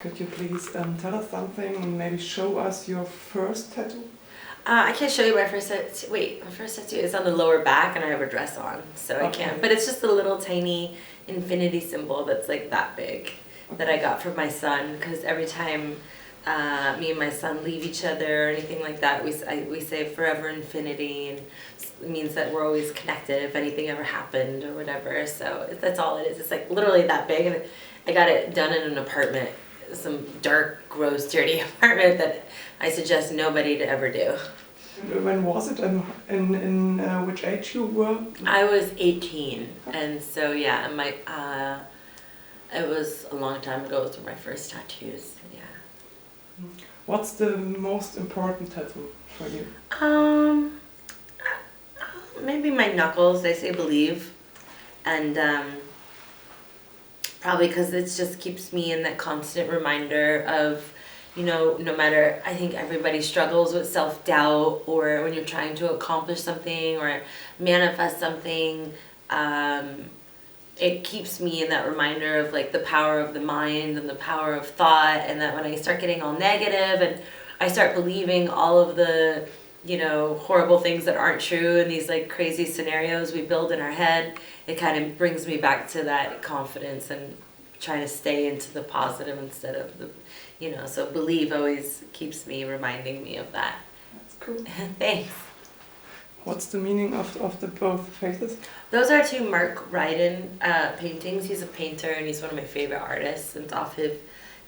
Could you please tell us something and maybe show us your first tattoo? I can't show you my first tattoo. Wait, my first tattoo is on the lower back and I have a dress on, so I can't. But it's just a little tiny infinity symbol that's like that big that I got from my son, because every time me and my son leave each other or anything like that, we say forever infinity, and it means that we're always connected if anything ever happened or whatever. So that's all it is. It's like literally that big, and I got it done in an apartment, some dark, gross, dirty apartment that I suggest nobody to ever do. When was it, and in which age you were? I was 18, and so yeah, it was a long time ago. Those were my first tattoos. Yeah. What's the most important tattoo for you? Maybe my knuckles. They say believe, and probably because it just keeps me in that constant reminder of, you know, no matter, I think everybody struggles with self-doubt, or when you're trying to accomplish something or manifest something, it keeps me in that reminder of like the power of the mind and the power of thought, and that when I start getting all negative and I start believing all of the, you know, horrible things that aren't true and these like crazy scenarios we build in our head, it kind of brings me back to that confidence and trying to stay into the positive instead of the, you know, so believe always keeps me reminding me of that. That's cool. Thanks. What's the meaning of the both faces? Those are two Mark Ryden paintings. He's a painter and he's one of my favorite artists. And it's off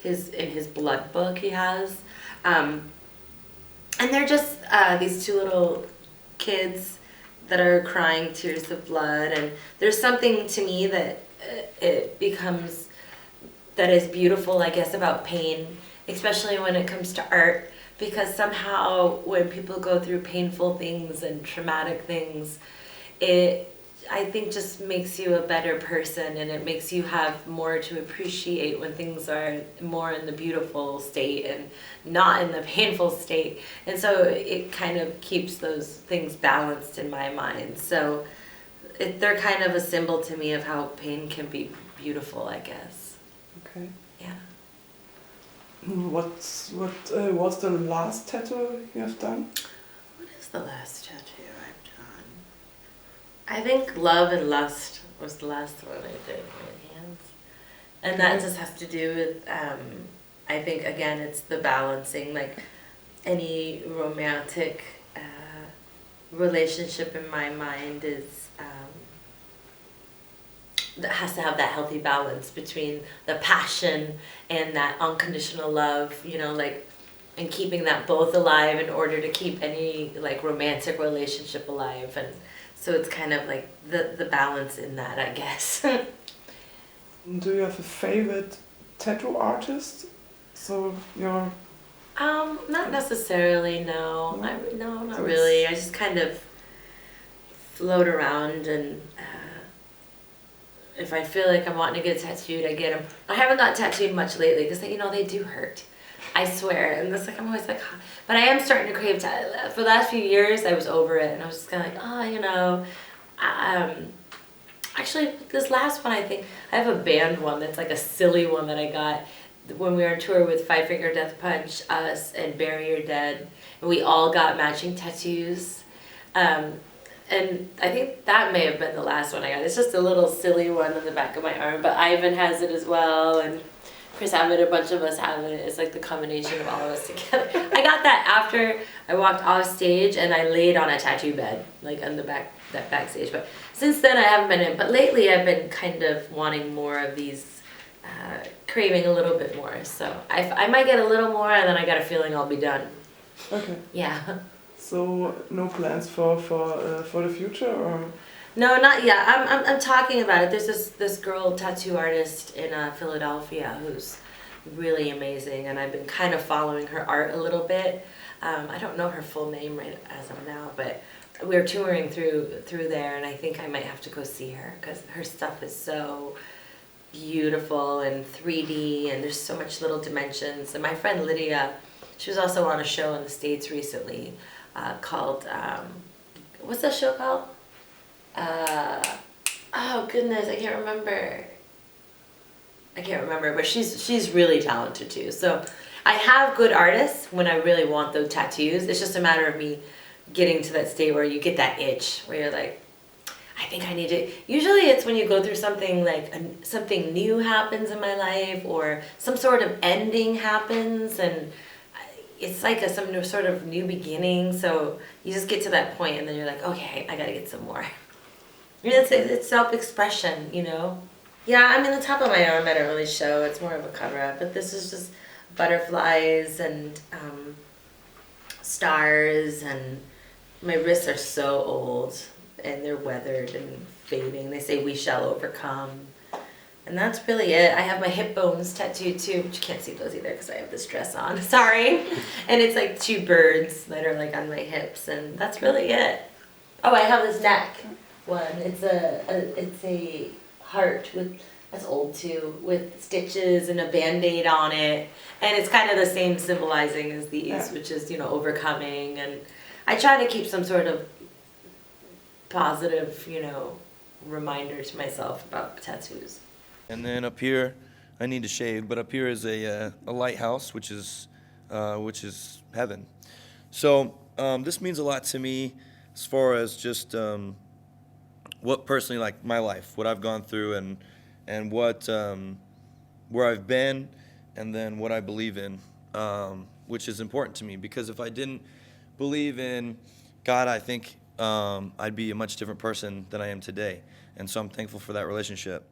his blood book he has. And they're just these two little kids that are crying tears of blood. And there's something to me that it becomes, that is beautiful, I guess, about pain, especially when it comes to art. Because somehow when people go through painful things and traumatic things, it, I think, just makes you a better person, and it makes you have more to appreciate when things are more in the beautiful state and not in the painful state. And so it kind of keeps those things balanced in my mind. So they're kind of a symbol to me of how pain can be beautiful, I guess. Okay. Yeah. What was the last tattoo you have done? What is the last tattoo I've done? I think Love and Lust was the last one I did with my hands. And that just has to do with, I think, again, it's the balancing, like any romantic relationship in my mind is, that has to have that healthy balance between the passion and that unconditional love, you know, like, and keeping that both alive in order to keep any like romantic relationship alive. And so it's kind of like the balance in that, I guess. Do you have a favorite tattoo artist? So you're... Not necessarily, no. No, not really. I just kind of float around, and if I feel like I'm wanting to get tattooed, I get them. I haven't got tattooed much lately because, you know, they do hurt. I swear. And it's like, I'm always like, huh. But I am starting to crave tattoo. For the last few years, I was over it, and I was just kind of like, oh, you know. Actually, this last one, I think, I have a band one that's like a silly one that I got when we were on tour with Five Finger Death Punch, us, and Bury Your Dead. And we all got matching tattoos. And I think that may have been the last one I got. It's just a little silly one on the back of my arm, but Ivan has it as well, and Chris have it, a bunch of us have it. It's like the combination of all of us together. I got that after I walked off stage and I laid on a tattoo bed, like on the backstage. But since then I haven't been in, but lately I've been kind of wanting more of these, craving a little bit more. So I might get a little more, and then I got a feeling I'll be done. Okay. Yeah. So no plans for the future, or? No, not yet. I'm talking about it. There's this girl tattoo artist in Philadelphia who's really amazing, and I've been kind of following her art a little bit. I don't know her full name right as of now, but we're touring through there, and I think I might have to go see her because her stuff is so beautiful and 3D, and there's so much little dimensions. And my friend Lydia, she was also on a show in the States recently called, what's that show called? Oh goodness, I can't remember. I can't remember, but she's really talented too. So I have good artists when I really want those tattoos. It's just a matter of me getting to that state where you get that itch where you're like, I think I need it. Usually it's when you go through something like something new happens in my life, or some sort of ending happens, and it's like some sort of new beginning. So you just get to that point and then you're like, okay, I gotta get some more. It's self-expression, you know? Yeah, I mean, the top of my arm I don't really show. It's more of a cover-up. But this is just butterflies and stars, and my wrists are so old and they're weathered and fading. They say we shall overcome. And that's really it. I have my hip bones tattooed too, but you can't see those either because I have this dress on. Sorry. And it's like two birds that are like on my hips, and that's really it. Oh, I have this neck one. It's a heart with, that's old too, with stitches and a band-aid on it, and it's kind of the same symbolizing as these, Yeah. which is, you know, overcoming. And I try to keep some sort of positive, you know, reminder to myself about tattoos. And then up here, I need to shave, but up here is a lighthouse, which is heaven. So this means a lot to me as far as just what personally, like my life, what I've gone through, and what where I've been, and then what I believe in, which is important to me. Because if I didn't believe in God, I think I'd be a much different person than I am today. And so I'm thankful for that relationship.